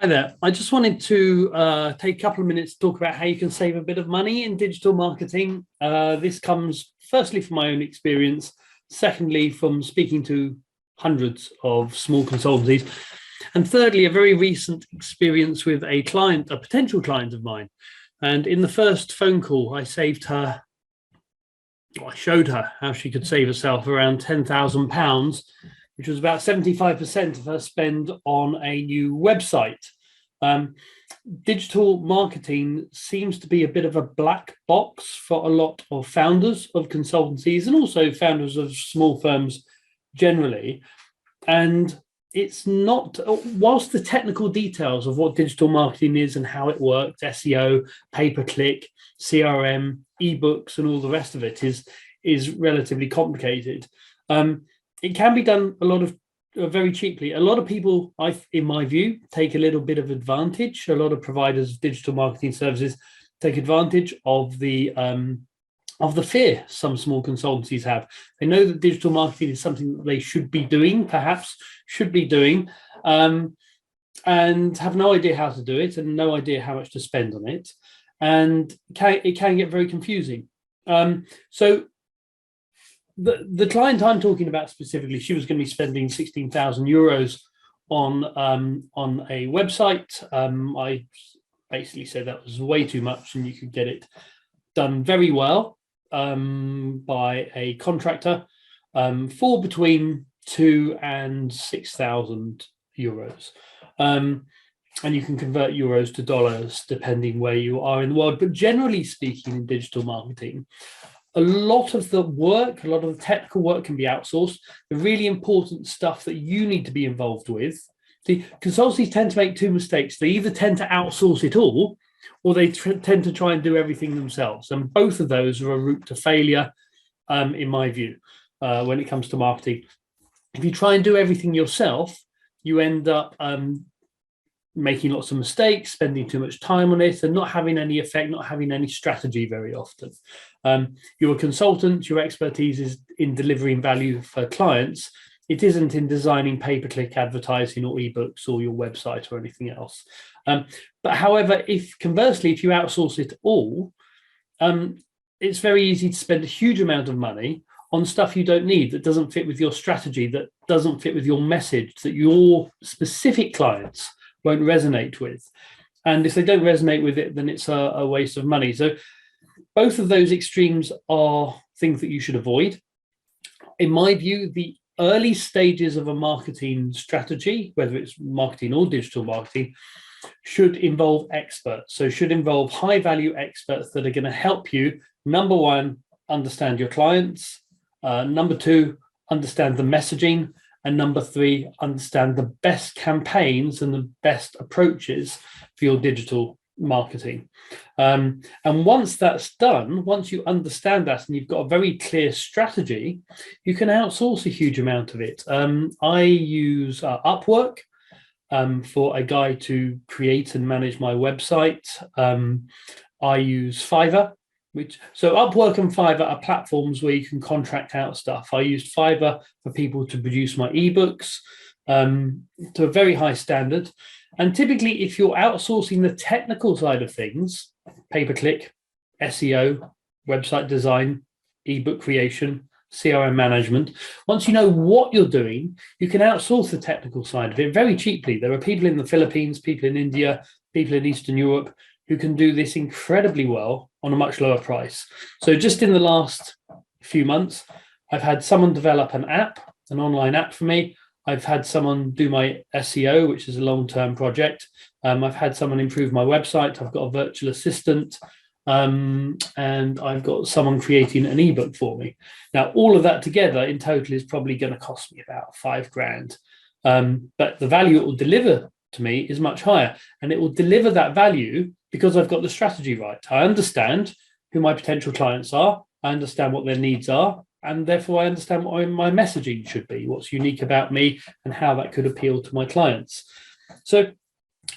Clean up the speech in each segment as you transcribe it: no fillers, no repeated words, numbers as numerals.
Hi there. I just wanted to take a couple of minutes to talk about how you can save a bit of money in digital marketing. This comes firstly from my own experience, secondly from speaking to hundreds of small consultancies, and thirdly, a very recent experience with a client, a potential client of mine. And in the first phone call, I showed her how she could save herself around £10,000, which was about 75% of her spend on a new website. Digital marketing seems to be a bit of a black box for a lot of founders of consultancies and also founders of small firms generally. And it's not, whilst the technical details of what digital marketing is and how it works, SEO, pay-per-click, CRM, ebooks, and all the rest of it is relatively complicated. It can be done very cheaply. A lot of people, in my view, take a little bit of advantage. A lot of providers of digital marketing services take advantage of the fear some small consultancies have. They know that digital marketing is something that they should be doing, and have no idea how to do it and no idea how much to spend on it. And it can get very confusing. So the client I'm talking about specifically, she was going to be spending €16,000 on a website. I basically said that was way too much and you could get it done very well by a contractor for between €2,000 and €6,000. And you can convert euros to dollars depending where you are in the world. But generally speaking, in digital marketing, a lot of the work, a lot of the technical work can be outsourced. The really important stuff that you need to be involved with. The consultancies tend to make two mistakes. They either tend to outsource it all, or they tend to try and do everything themselves. And both of those are a route to failure, in my view, when it comes to marketing. If you try and do everything yourself, you end up making lots of mistakes, spending too much time on it, and not having any effect, not having any strategy very often. You're a consultant, your expertise is in delivering value for clients. It isn't in designing pay-per-click advertising or ebooks or your website or anything else. But however, conversely, if you outsource it all, it's very easy to spend a huge amount of money on stuff you don't need, that doesn't fit with your strategy, that doesn't fit with your message, that your specific clients won't resonate with. And if they don't resonate with it, then it's a waste of money. So both of those extremes are things that you should avoid. In my view, the early stages of a marketing strategy, whether it's marketing or digital marketing, should involve experts. So should involve high value experts that are going to help you, number one, understand your clients, number two, understand the messaging, and number three, understand the best campaigns and the best approaches for your digital marketing. And once that's done, once you understand that and you've got a very clear strategy, you can outsource a huge amount of it. I use Upwork for a guy to create and manage my website. I use Fiverr. So Upwork and Fiverr are platforms where you can contract out stuff. I used Fiverr for people to produce my ebooks to a very high standard. And typically, if you're outsourcing the technical side of things, pay-per-click, SEO, website design, ebook creation, CRM management, once you know what you're doing, you can outsource the technical side of it very cheaply. There are people in the Philippines, people in India, people in Eastern Europe who can do this incredibly well on a much lower price. So just in the last few months, I've had someone develop an online app for me. I've had someone do my SEO, which is a long-term project. I've had someone improve my website. I've got a virtual assistant, and I've got someone creating an ebook for me. Now, all of that together in total is probably going to cost me about £5,000. But the value it will deliver to me is much higher, and it will deliver that value because I've got the strategy right. I understand who my potential clients are. I understand what their needs are. And therefore, I understand what my messaging should be, what's unique about me, and how that could appeal to my clients. So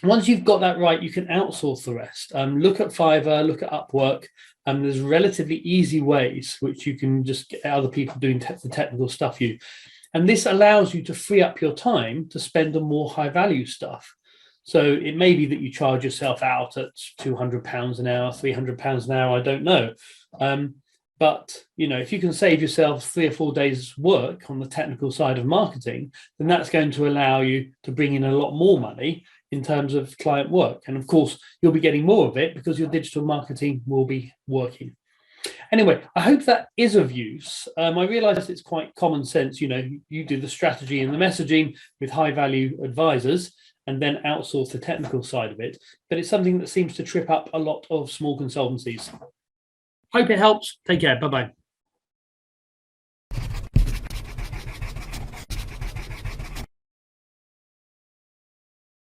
once you've got that right, you can outsource the rest. Look at Fiverr, look at Upwork, and there's relatively easy ways which you can just get other people doing the technical stuff you. And this allows you to free up your time to spend on more high value stuff. So it may be that you charge yourself out at £200 an hour, £300 an hour, I don't know. But if you can save yourself 3 or 4 days work on the technical side of marketing, then that's going to allow you to bring in a lot more money in terms of client work. And of course, you'll be getting more of it because your digital marketing will be working. Anyway, I hope that is of use. I realize it's quite common sense. You do the strategy and the messaging with high value advisors and then outsource the technical side of it. But it's something that seems to trip up a lot of small consultancies. Hope it helps. Take care. Bye-bye.